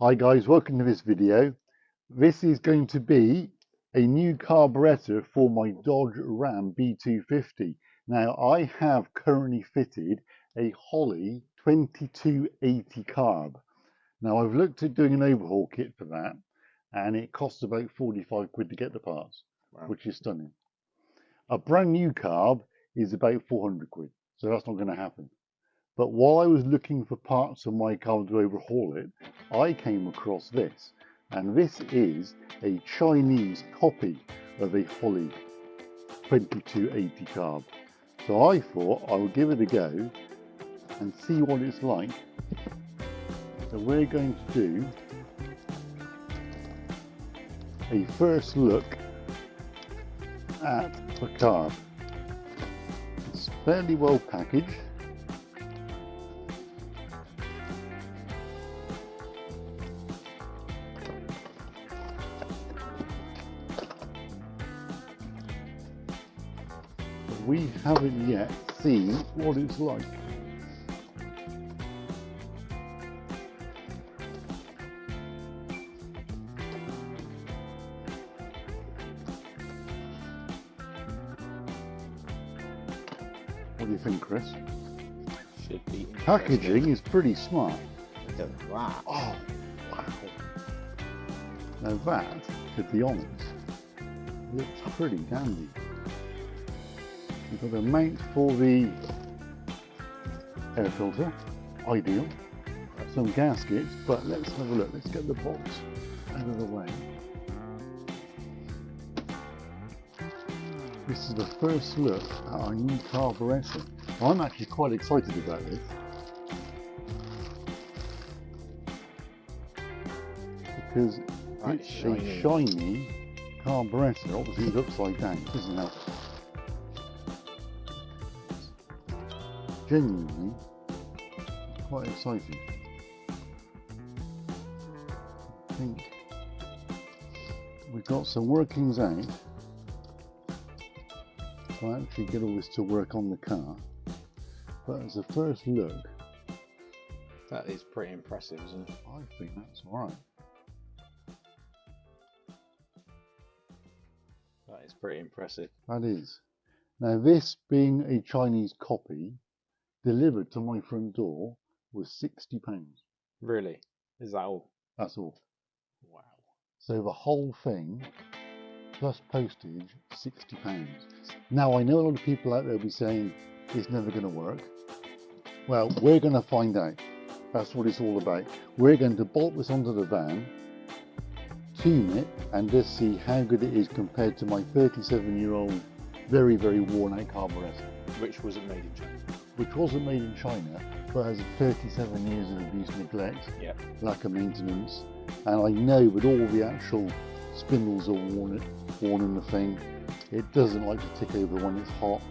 Hi guys, welcome to this video. This is going to be a new carburetor for my Dodge Ram B250. Now I have currently fitted a Holley 2280 carb. Now I've looked at doing an overhaul kit for that and it costs about 45 quid to get the parts, wow, which is stunning. A brand new carb is about 400 quid, so that's not going to happen. But while I was looking for parts of my car to overhaul it, I came across this. And this is a Chinese copy of a Holley 2280 carb. So I thought I would give it a go and see what it's like. So we're going to do a first look at the carb. It's fairly well packaged. We haven't yet seen what it's like. What do you think, Chris? Should be packaging is pretty smart. Look at that. Oh, wow. Now that, to be honest, looks pretty dandy. You've got a mount for the air filter, ideal. Some gaskets, but let's have a look. Let's get the box out of the way. This is the first look at our new carburetor. I'm actually quite excited about this. Because it's a shiny carburetor. Obviously it looks like that, doesn't it? Genuinely quite exciting. I think we've got some workings out to actually get all this to work on the car, but as a first look, that is pretty impressive, isn't it? I think that's alright. That is pretty impressive. That is. Now this being a Chinese copy, delivered to my front door was £60. Really? Is that all? That's all. Wow. So the whole thing, plus postage, £60. Now I know a lot of people out there will be saying it's never going to work. Well, we're going to find out. That's what it's all about. We're going to bolt this onto the van, tune it, and just see how good it is compared to my 37-year-old, very, very worn out carburetor. Which wasn't made in China. Which wasn't made in China, but has 37 years of abuse, neglect, lack of maintenance, and I know with all the actual spindles are worn in the thing, it doesn't like to tick over when it's hot.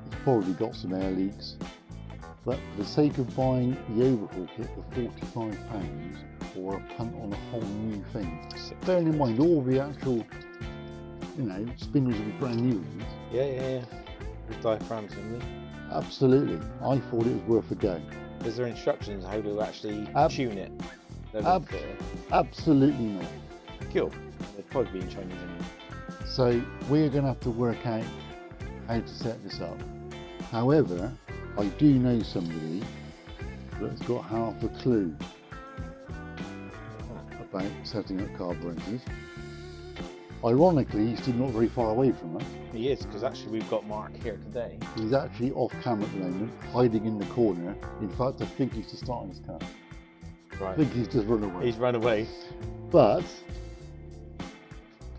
It's probably got some air leaks, but for the sake of buying the overhaul kit for £45 or a punt on a whole new thing, bearing in mind all the actual, spindles will be brand new ones. Yeah. The diaphragms in there. Absolutely, I thought it was worth a go. Is there instructions how to actually tune it? Absolutely not. Cool. They'd probably be in Chinese anyway. So we're going to have to work out how to set this up. However, I do know somebody that's got half a clue about setting up carburetors. Ironically, he's still not very far away from us. He is, because actually we've got Mark here today. He's actually off camera at the moment, hiding in the corner. In fact, I think he's just starting his car. Right. I think he's just run away. He's run away. But...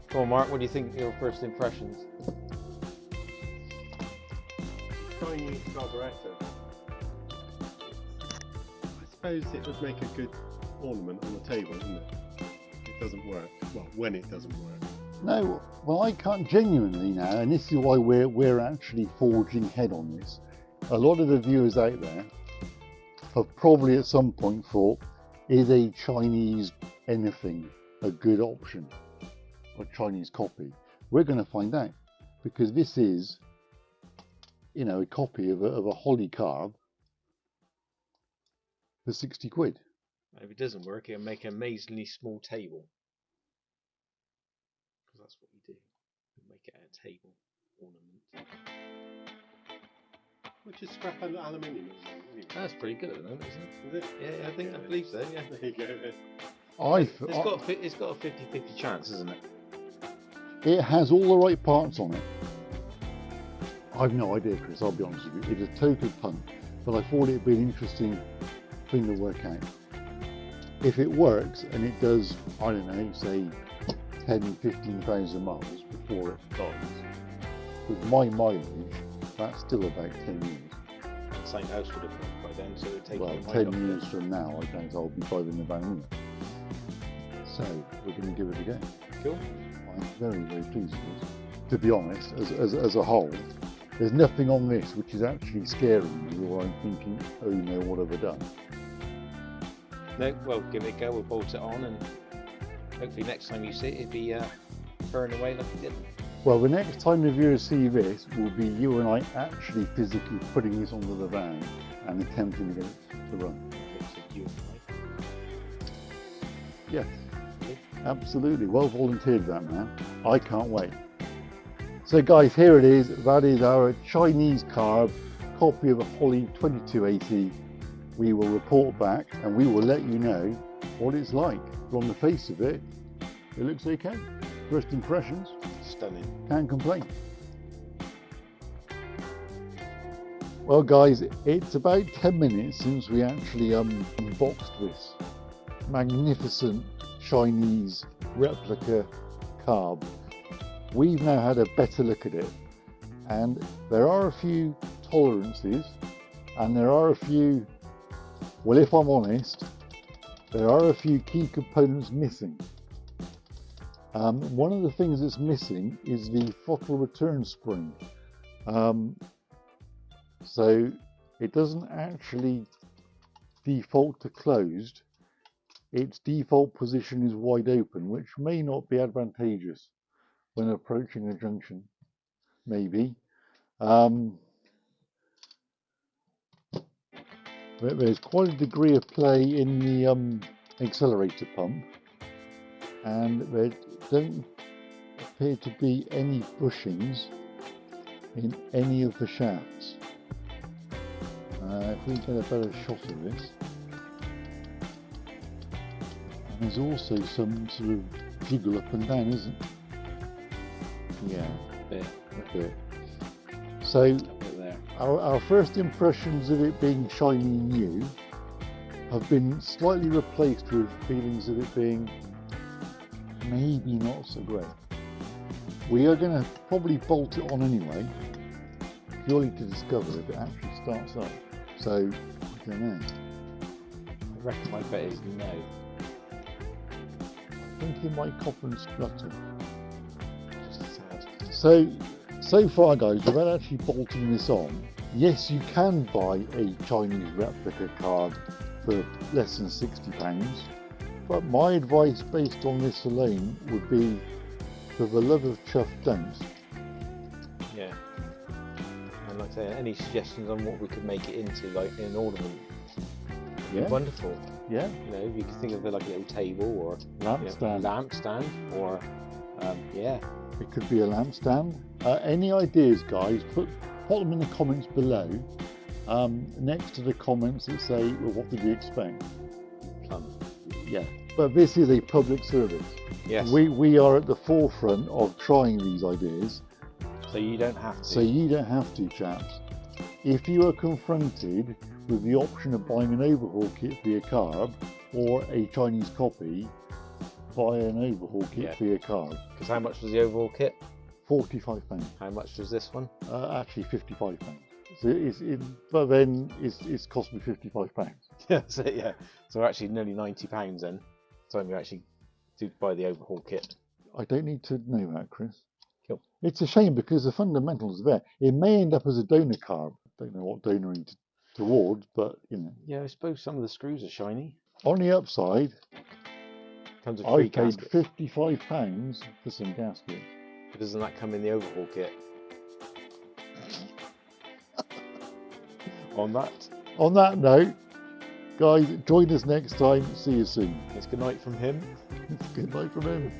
Come on, Mark, what do you think your first impressions? Chinese carburetor. I suppose it would make a good ornament on the table, wouldn't it? It doesn't work. Well, when it doesn't work. No, well I can't genuinely now, and this is why we're actually forging ahead on this. A lot of the viewers out there have probably at some point thought, is a Chinese anything a good option? A Chinese copy? We're going to find out, because this is, a copy of a Holley Carb for 60 quid. If it doesn't work, it'll make an amazingly small table. Because that's what we do. We make it a table ornament. Which is scrap and aluminium. Anyway. That's pretty good at the moment, isn't it? Is it? Yeah, I believe so. Yeah. There you go. It's got a 50-50 chance, isn't it? It has all the right parts on it. I've no idea, Chris, I'll be honest with you. It's a total punt, but I thought it'd be an interesting thing to work out. If it works and it does, I don't know, say 10, 15,000 miles before it dies, with my mileage, that's still about 10 years. The same house would have been by then, so it would take Well, 10 years from now, I doubt I'll be driving the van anyway. So, we're going to give it a go. Cool. I'm very, very pleased with this. To be honest, as a whole, there's nothing on this which is actually scaring me, or I'm thinking, oh no, what have I done? No, well, give it a go. We'll bolt it on, and hopefully next time you see it, it'll be burning away like it didn't. Well, the next time the viewers see this will be you and I actually physically putting this onto the van and attempting to get it to run. Looks like you and Yes, absolutely. Well volunteered, that man. I can't wait. So guys, here it is. That is our Chinese carb copy of a Holley 2280. We will report back and we will let you know what it's like. From the face of it, it looks okay. First impressions, stunning. can't complain. Well guys, it's about 10 minutes since we actually unboxed this magnificent Chinese replica carb. We've now had a better look at it, and there are a few tolerances, and there are a few, well, if I'm honest, there are a few key components missing. One of the things that's missing is the throttle return spring. So it doesn't actually default to closed. Its default position is wide open, which may not be advantageous when approaching a junction, maybe. There's quite a degree of play in the accelerator pump, and there don't appear to be any bushings in any of the shafts. If we get a better shot of this. And there's also some sort of jiggle up and down, isn't it? Yeah, a bit. So our first impressions of it being shiny new have been slightly replaced with feelings of it being maybe not so great. We are going to probably bolt it on anyway, purely to discover if it actually starts up. So, I don't know. I reckon my bet is no. I think it might cop and splutter. So far guys, without actually bolting this on, yes, you can buy a Chinese replica carb for less than £60, but my advice based on this alone would be, for the love of chuff, don't. Yeah. And like I say, any suggestions on what we could make it into, like in an ornament? Yeah. Wonderful. Yeah. You know, you could think of it like a little table or Lamp stand. Lamp stand, or yeah. It could be a lamp stand. Any ideas, guys, put them in the comments below, next to the comments that say, well, what did you expect? Plum. Yeah, but this is a public service. Yes. We are at the forefront of trying these ideas. So you don't have to. So you don't have to, chaps. If you are confronted with the option of buying an overhaul kit for your carb or a Chinese copy, buy an overhaul kit for your carb. Because how much was the overall kit? £45. How much was this one? Actually £55. So but then it's cost me £55. That's it, yeah. So actually nearly £90 then. So you actually do buy the overhaul kit. I don't need to know that, Chris. Cool. It's a shame because the fundamentals are there. It may end up as a donor carb. Don't know what donoring towards, but you know. Yeah, I suppose some of the screws are shiny. On the upside, Comes with I free paid gaskets. £55 for some gaskets. But doesn't that come in the overhaul kit? On that. On that note, Guys, join us next time. See you soon. It's good night from him. Good night from him.